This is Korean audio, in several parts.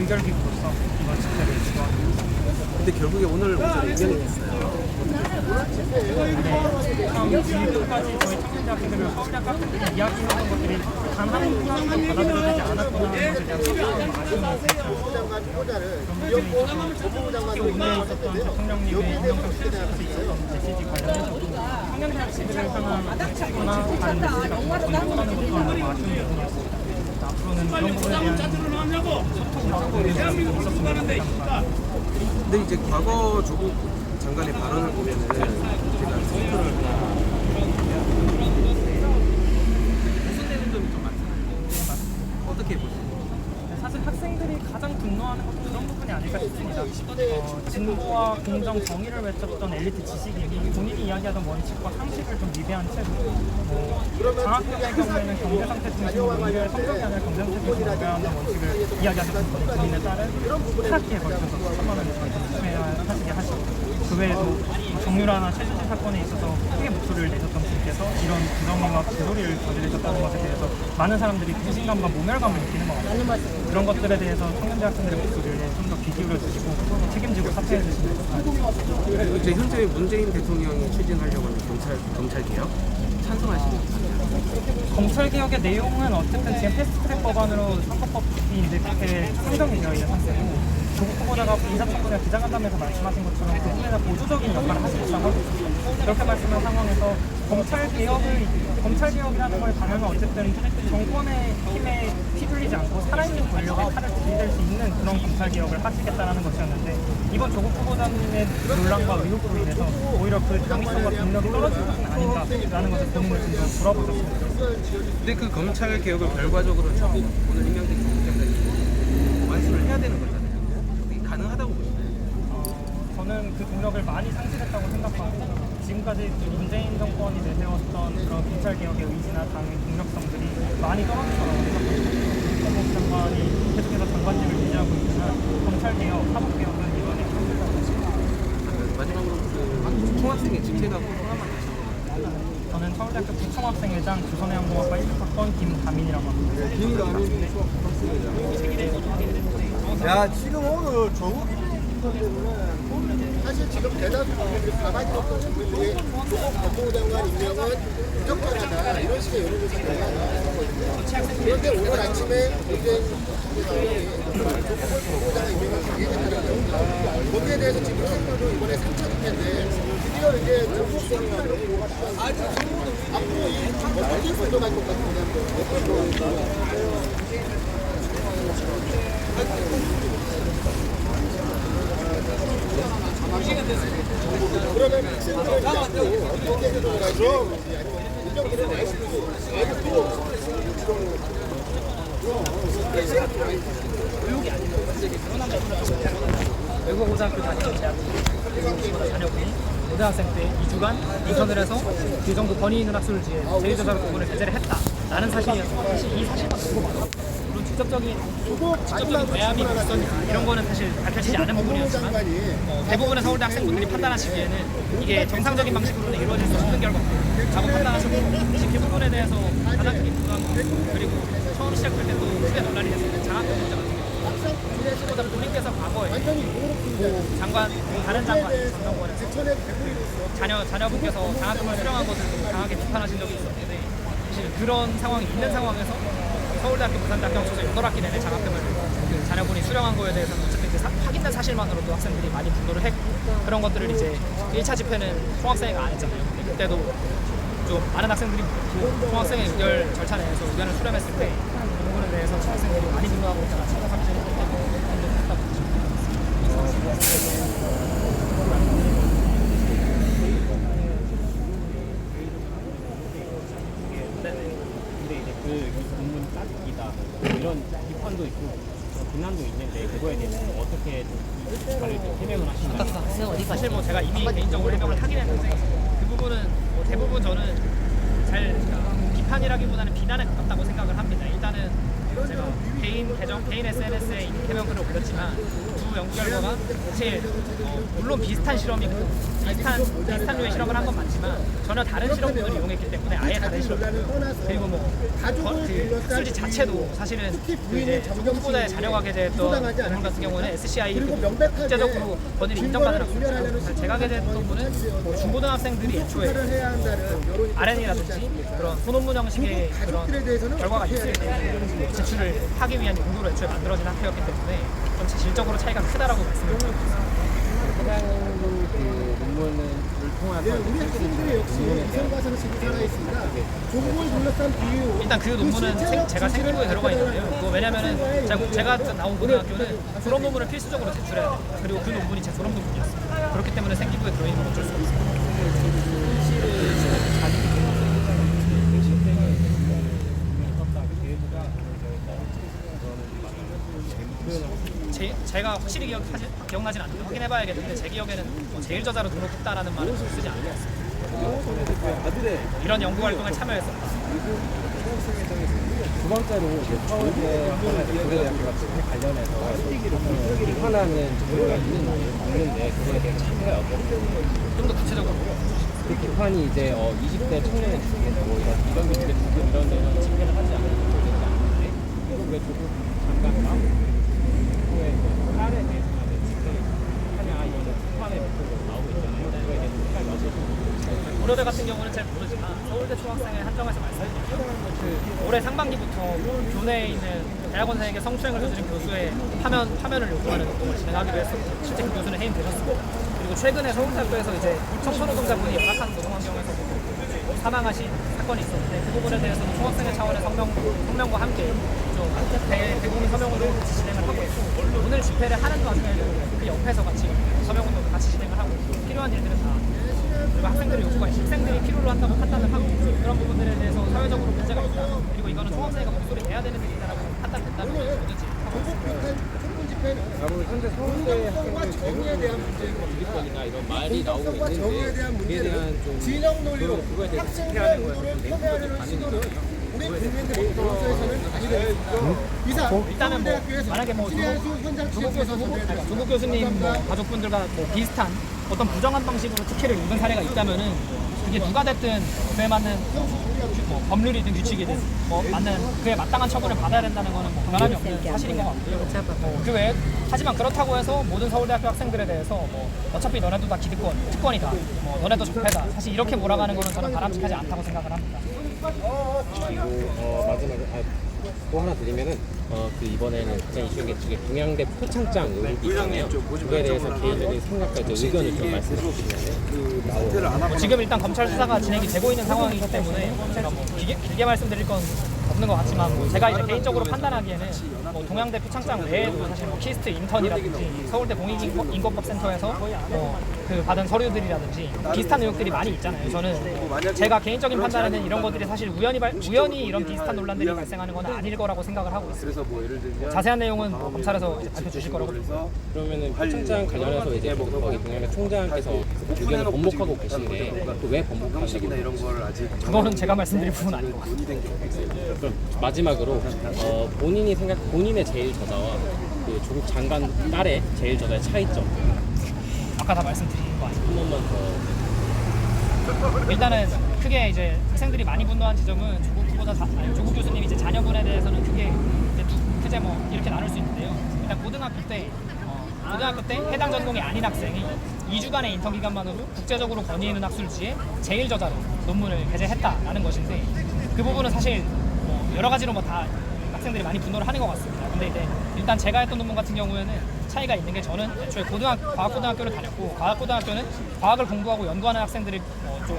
연결기구로서 이번 집회를 주도하고 있습니다. 근데 결국에 오늘 오전에 임명이 됐어요. 네, 지금까지 저희 청년대학생들을 서울대학교 학생들이 이야기했던 것들이 단 한 분도 받아들여지지 않았구나 하는 것에 대한 소감이 특히 오늘 있었던 대통령님의 임명장 수료식에서 있었던 메시지 관련해서도 청년대학생들을 향한 정치구나 다른 메시지가 정말 전달하는 것도 너무 아쉬운 부분이었습니다. 앞으로는 그런 부분에 대한 소통과 공유가 있었으면 좋겠습니다. 근데 이제 과거 조국 장관의 발언을 보면은 제가 성토를 하나 모순되는 점이 좀 많잖아요. 어떻게 보세요? 사실 학생들이 가장 분노하는 것도 그런 부분이 아닐까 싶습니다. 진보와 공정, 정의를 외쳤던 엘리트 지식인이 본인이 이야기하던 원칙과 상식을 좀 위배한 채로 장학금의 경우에는 경제 상태 중심으로 미래의 성적이 아니라 경제 상태 중심으로 위배해야 한다는 원칙을 이야기하셨던 분이 본인에 따른 타락기에 걸쳐서 3만 원을 하시게 하시고 그 외에도 정유라나 최순실 사건에 있어서 크게 목소리를 내셨던 분께서 이런 부정행위와 부조리를 저지르셨다는 것에 대해서 많은 사람들이 배신감과 모멸감을 느끼는 것 같아요. 그런 것들에 대해서 청년대학생들의 목소리를 좀 더 귀 기울여 주시고 책임지고 사퇴해 주시면 좋겠습니다. 이제 현재 문재인 대통령이 추진하려고 하는 검찰 개혁 찬성하시는 것 같아요. 검찰 개혁의 내용은 어쨌든 지금 패스트트랙 법안으로 선거법이 이제 그렇게 상정이 되어 있는 상태고 조국 후보자가 인사청문회 기자간담회에서 말씀하신 것처럼 그 부분에서 보조적인 역할을 하시겠다고 하고 있습니다. 그렇게 말씀한 상황에서 검찰 개혁이라는 걸 가면은 어쨌든 정권의 힘에 휘둘리지 않고 살아있는 권력의 칼을 들이댈 수 있는 그런 검찰 개혁을 하시겠다라는 것이었는데 이번 조국 후보자님의 논란과 의혹으로 인해서 오히려 그 당위성과 능력이 떨어지는 것은 아닌가라는 것을 본인을 좀 더 돌아보셨습니다. 근데 그 검찰 개혁을 결과적으로 오늘 임명된 조국 장관이 완수를 해야 되는 거잖아요. 그게 가능하다고 보시나요? 저는 그 동력을 많이 상실했다고 생각하고 지금까지 문재인 정권이 내세웠던 그런 검찰개혁의 의지나 당의 동력성들이 많이 떨어진 거라고 생각합니다. 조국 장관이 계속해서 장관직을 유지하고 있지만 검찰개혁, 사법개혁은 이번에 힘들다고 생각합니다. 마지막으로 그 총학생의 직책하고 성함만 다시 한번. 저는 서울대학교 부총학생회장 조선해양공학과 1학번 김다민이라고 합니다. 야, 지금 오늘 조국 사실 지금 대다수 국민들이 가만히 있는 국민들이 조국 법무부 장관 임명은 부적절하다 이런 식의 여론조사가 나왔거든요. 그런데 오늘 아침에 문재인 조국 법무부 장관 임명을 강행했다는 거 거기에 대해서 지금 학생들도 이번에 3차 집회인데 드디어 이제 조국 법무부가 나와서 앞으로 이 어떻게 건져갈 것 같은데 그러면 학생들을 잡고 어떻게 해결할지 인정들을 말씀드리고 외국고등학교 다니는 대학교 자녀분이 고등학생 때 2주간 인턴을 해서 그 정도 권위 있는 학술지에 제2저자로 부분을 배제를 했다라는 사실이었어요. 사실 이 사실만 보고 봐도 물론 직접적인 대합이 있었냐 이런 거는 사실 밝혀지지 않은 부분이었지만 대부분의 서울대 학생분들이 판단하시기에는 이게 정상적인 방식으로는 이루어질 수 없는 결과라고 판단하셨고 사실 그 부분에 대해서 가장 크게 부담 그리고 처음 시작할 때도 크게 논란이 됐었는데 장학금 문제 같은 경우 본인께서 과거에 장관, 다른 장관에서 자녀분께서 장학금을 수령한 것을 강하게 비판하신 적이 있었는데 사실 그런 상황이 있는 상황에서 서울대학교 부산대학교 합쳐서 8학기 내내 장학금을 그 자녀분이 수령한 거에 대해서는 어쨌든 그 확인된 사실만으로도 학생들이 많이 분노를 했고 그런 것들을 이제 1차 집회는 총학생회가 안 했잖아요. 근데 그때도 좀 많은 학생들이 총학생회 의결 절차 내에서 의견을 수렴했을 때 그 부분에 대해서 총학생들이 많이 분노하고 있다가 참석 학생이 했기 때문에 했다고 근데 이제 그 논문 짜깁기다 이런 비판도 있고 비난도 있는데 그거에 대해서 어떻게 다들 해명을 하시나요? 사실 뭐 제가 이미 개인적으로 해명을 하긴 했는데 그 부분은 뭐 대부분 저는 잘 비판이라기보다는 비난에 가깝다고 생각을 합니다. 일단은 제가 개인 SNS에 이미 해명글을 올렸지만 두 연구 결과가 사실 물론 비슷한 실험이고 비슷한 류의 실험을 한 건 맞지만 전혀 다른 실험들을 이용했기 때문에 아예 다른 실험 그리고 그 학술지 자체도 사실은 그 이제 조국 후보자의 자녀가 게재했던 논문 같은 경우는 SCI 국제적으로 번일이 인정받은 학술지고 제가 게재했던 논문은 중고등학생들이 애초에 RNA라든지 그런 소논문 형식의 그런 결과가 있을 때 제출을 하기 위한 용도로 애초에 만들어진 학회였기 때문에 좀 질적으로 차이가 크다라고 말씀을 드리겠습니다. 해당 그 논문을 통해서 우리 학생들이 역시 이성과서는 지금 살아있습니다. 조국을 둘러싼 비유. 일단 그 논문은 제가 생기부에 들어가 있는데요. 왜냐면은 제가 나온 고등학교는 졸업 논문을 필수적으로 제출해야 돼요. 그리고 그 논문이 제 졸업 논문이었어요. 그렇기 때문에 생기부에 들어있는 건 어쩔 수 없어요. 제가 확실히 기억나진 않는데 확인해봐야겠는데 제 기억에는 제일 저자로 등록했다라는 말은 쓰지 않은 것 같습니다. 이런 연구 활동에 참여했었다. 두 번째로 이제 서울대 고려대학교 같은 데 관련해서 비판하는 자료가 있는데 그거에 대해서 참여가 어떻게 좀 더 구체적으로 그 비판이 이제 20대 청년의 주택도 이런 교육의 주택 이런 데는 집회를 하지 않는 것이 않는데 이거 왜 조국 장관과 후에 딸에 대해서만 집회를 하냐 이런 비판의 목소리가 나오고 있잖아요. 그거에 대해서 생각이 어떠신지. 고려대 같은 경우는 잘 모르지만 서울대 초학생에 한정해서 말씀드리면 그 올해 상반기부터 교내에 있는 대학원생에게 성추행을 저지른 교수의 파면을 요구하는 운동을 진행하기로 했었고 실제 그 교수는 해임되셨습니다. 그리고 최근에 서울대학교에서 이제 청소노동자분이 열악한 노동환경에서 사망하신 사건이 있었는데 그 부분에 대해서도 총학생회 차원의 성명과 함께 좀 대국민 서명운동을 같이 진행을 하고 있고 오늘 집회를 하는 와중에도 그 옆에서 같이 서명운동을 같이 진행을 하고 필요한 일들은 다 그리고 학생들의 요구가 학생들이 필요로 한다고 판단을 하고 그런 부분들에 대해서 사회적으로 문제가 있다 그리고 이거는 총학생회가 목소리 내야 되는 일이다라고 판단된다면 뭐든지 아무래도 현재 서울대 학생들 정의에 대한 대부분이나 이런 말이 나오고 정의에 있는데 대한 그에 대한 문제는 좀 진영 논리로 그거에 대해서 학생들의 의도를 폄훼하려는 시도는 우리 국민들이 정서에서는 아니거든요. 이상 일단은 뭐 서울대학교에서 만약에 뭐 신의한수 현장 취업에서 조국 교수님 뭐 가족분들과 뭐 비슷한 어떤 부정한 방식으로 특혜를 입은 사례가 있다면은 이게 누가 됐든 그에 맞는 뭐 법률이든 규칙이든 뭐 맞는 그에 마땅한 처분을 받아야 된다는 거는 뭐 변함이 없는 사실인 것 같고요. 그 외에 하지만 그렇다고 해서 모든 서울대학교 학생들에 대해서 뭐 어차피 너네도 다 기득권, 특권이다, 뭐 너네도 적폐다. 사실 이렇게 몰아가는 거는 저는 바람직하지 않다고 생각을 합니다. 그리고 마지막에 또 하나 드리면은 그 이번에는 가장 이슈인 게 동양대 표창장 의혹이 있잖아요. 그거에 대해서 개인적인 생각과 의견을 좀 말씀해 주시면 지금 일단 검찰 수사가 진행이 되고 있는 상황이기 때문에 제가 뭐 길게 말씀드릴 건 없는 것 같지만 뭐 제가 이제 개인적으로 판단하기에는 뭐 동양대 표창장 외에도 사실 뭐 키스트 인턴이라든지 서울대 공익인권법센터에서 그 받은 서류들이라든지 비슷한 의혹들이 많이 있잖아요. 저는 제가 개인적인 판단에는 이런 것들이 사실 우연히 이런 비슷한 논란들이 발생하는 건 아닐 거라고 생각을 하고 있습니다. 자세한 내용은 뭐 검찰에서 이제 밝혀주실 거라고 봅니다. 그러면은 표창장 관련해서 이제 거기 동양대 총장께서 의견을 번복하고 계신데 또 왜 번복하시나 이런 걸 아직 그거는 제가 말씀드릴 부분 아닌 것 같아요. 그럼 마지막으로 본인의 제일 저자와 그 조국 장관 딸의 제일 저자의 차이점 아까 다 말씀드린 거 아니에요? 한 번만 더. 일단은 크게 이제 학생들이 많이 분노한 지점은 조국 교수님이 이제 자녀분에 대해서는 크게 뭐 이렇게 나눌 수 있는데요. 일단 고등학교 때 해당 전공이 아닌 학생이 2주간의 인턴 기간만으로 국제적으로 권위 있는 학술지에 제일 저자로 논문을 게재했다라는 것인데 그 부분은 사실 뭐 여러 가지로 뭐 다 학생들이 많이 분노를 하는 것 같습니다. 근데 이제 일단 제가 했던 논문 같은 경우에는 차이가 있는 게 저는 애초에 과학고등학교를 다녔고 과학고등학교는 과학을 공부하고 연구하는 학생들을 좀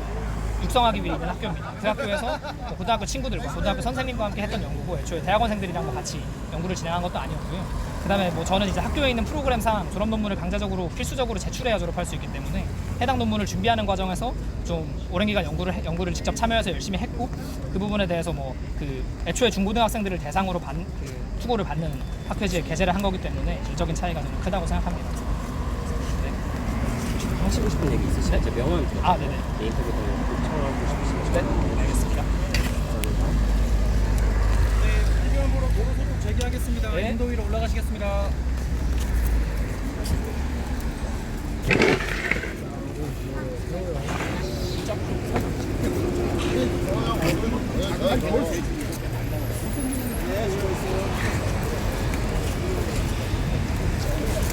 육성하기 위해 있는 학교입니다. 그 학교에서 고등학교 친구들과 고등학교 선생님과 함께 했던 연구고 애초에 대학원생들이랑 뭐 같이 연구를 진행한 것도 아니었고요. 그다음에 뭐 저는 이제 학교에 있는 프로그램상 졸업 논문을 강제적으로 필수적으로 제출해야 졸업할 수 있기 때문에 해당 논문을 준비하는 과정에서 좀 오랜 기간 연구를 직접 참여해서 열심히 했고 그 부분에 대해서 뭐 그 애초에 중고등학생들을 대상으로 투고를 받는 학회지에 게재를 한 거기 때문에 질적인 차이가 좀 크다고 생각합니다. 네. 하시고 싶은 얘기 있으시나요? 제 명함 네네. 인터뷰 꼭 청하고 싶으시면 네, 알겠습니다. 재개하겠습니다. 네. 인도 위로 올라가시겠습니다.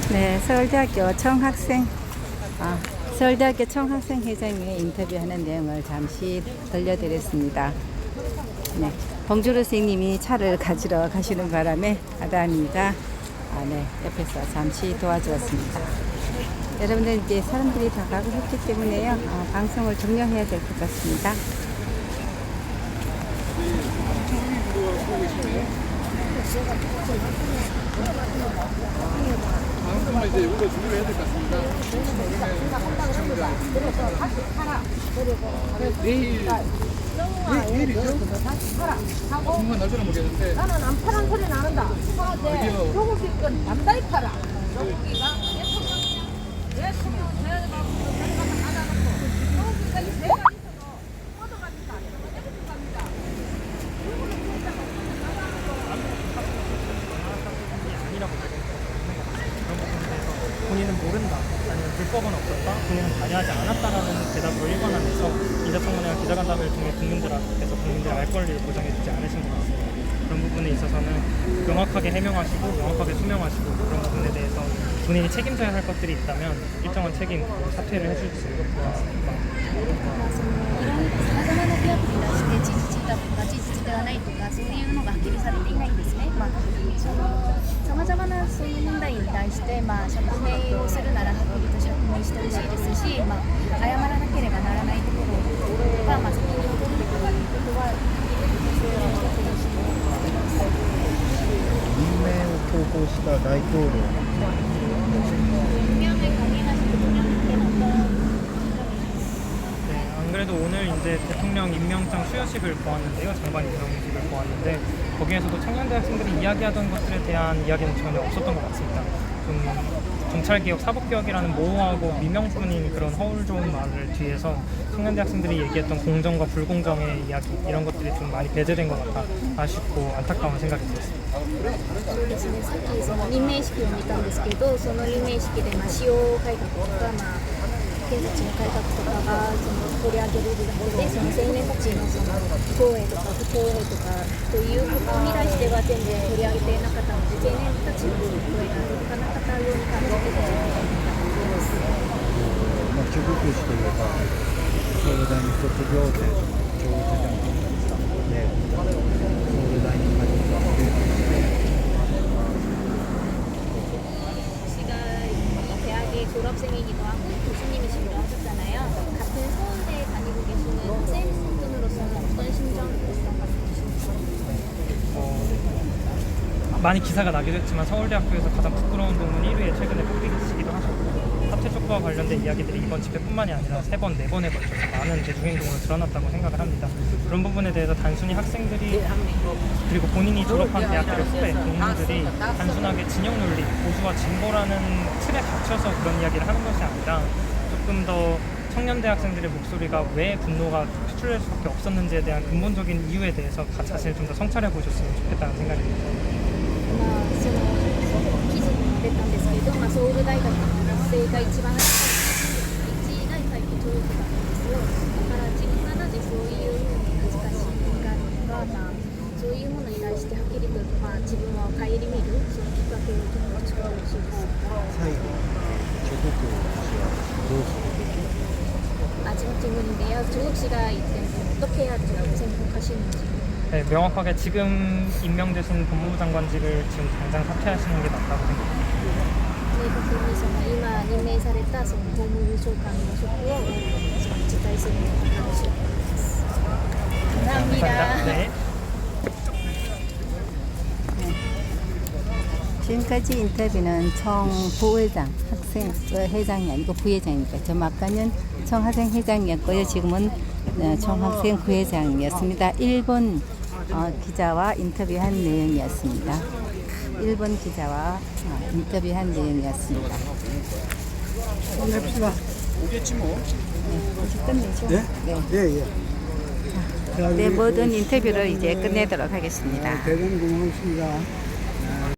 네, 서울대학교 청학생 회장의 인터뷰하는 내용을 잠시 들려드렸습니다. 네, 봉주루 선생님이 차를 가지러 가시는 바람에 아다니가 옆에서 잠시 도와주었습니다. 여러분들 이제 사람들이 다 가고 했기 때문에요. 방송을 종료해야 될 것 같습니다. 나는 안 파란 소리 나는다. 파데 소고기 건 단단히 팔아. 소고기가 대통령 대통령 대통령 받아놓고 소고기가 이 배가 있어도 뻗어가니까 내부터 갑니다. 아니라고 그런 부분에 대해서 본인은 모른다 아니면 불법은 없었다 본인은 관여하지 않았다라는 대답으로 일관하면서 기자청문회와 기자간담회를 통해 국민들께서 국민들의 알 권리를 보장해주지 않으신 것 같습니다. 그런 부분에 있어서는 명확하게 해명하시고 명확하게 소명하시고 그런 부분에 대해서 본인이 책임져야 할 것들이 있다면 일정한 책임 사퇴를 해줄 수 있을 것 같습니다. さまざまな疑惑に対して事実だとか事実ではないとかそういうのがはっきりされていないんですね。さまざまなそういう問題に対して、釈明をするならはっきりと釈明してほしいですし、謝らなければならないところは、責任を取ってくることはしてほしいと思います。任命を強行した大統領 임명을 강행하신 대통령님께는 어떤 네, 안 그래도 오늘 이제 대통령 임명장 수여식을 보았는데요. 장관 임명식을 보았는데 거기에서도 청년대 학생들이 이야기하던 것들에 대한 이야기는 전혀 없었던 것 같습니다. 좀 경찰개혁, 사법개혁이라는 모호하고 미명분인 그런 허울 좋은 말을 뒤에서 청년대 학생들이 얘기했던 공정과 불공정의 이야기 이런 것들이 좀 많이 배제된 것 같아 아쉽고 안타까운 생각이 들었습니다. そうですね、さっきその任命式を見たんですけど、その任命式で司法改革とか、警察の改革とかが取り上げるだけで、その青年たちの公営とか不公営とかということに対しては全然取り上げていなかったので、青年たちの声が届かなかったように感じていたと思います。中国史といえばソウル大に卒業で教授じゃないですか。で、ソウル大に入って대학의 졸업생이기도 하고 교수님이시기도 하셨잖아요. 같은 서울대에 다니고 계시는 학생분으로서는 어떤 심정이었던 것 같으신가요? 많이 기사가 나기도 했지만 서울대학교에서 가장 부끄러운 동문 1위에 최근에 뽑히시기도 하셨고 사퇴 촉구와 관련된 이야기들이 이번 집회뿐만이 아니라 3번, 4번에 걸쳐서 많은 대중행동으로 드러났다고 생각을 합니다. 그런 부분에 대해서 단순히 학생들이 그리고 본인이 졸업한 대학교의 후배, 동문들이 단순하게 진영 논리, 보수와 진보라는 틀에 갇혀서 그런 이야기를 하는 것이 아니라 조금 더 청년대 학생들의 목소리가 왜 분노가 표출될 수밖에 없었는지에 대한 근본적인 이유에 대해서 자신을 좀 더 성찰해 보셨으면 좋겠다는 생각이 듭니다. その記事にも出たんですけど、ソウル大学の学生が一番1位がやっぱり教育だったんですよ。だから自分がなぜそういう恥ずかしいがあるのか、そういうものに対してはっきりと、自分を顧みるそのきっかけをちょっと作ってほしいです。最後中国史はどうするべき 마지막 질문인데요. 조국 씨가 이때 어떻게 해야 된다고 생각하시는지. 네, 명확하게 지금 임명되신 법무부 장관직을 지금 당장 사퇴하시는 게 맞다고 생각합니다. 明確に今任命されたその法務長官の職を辞退するのが正しいと思います。 감사합니다. 네. 지금까지 인터뷰는 청 부회장, 학생 회장이 아니고 부회장이니까 좀 아까는 청학생 회장이었고요. 지금은 청학생 부회장이었습니다. 일본 기자와 인터뷰한 내용이었습니다. 일본 기자와 인터뷰한 내용이었습니다. 끝냅시다. 오겠지 뭐. 네, 이제 끝내죠. 네? 네. 예, 예. 네, 모든 인터뷰를 이제 끝내도록 하겠습니다. 대단히 고맙습니다.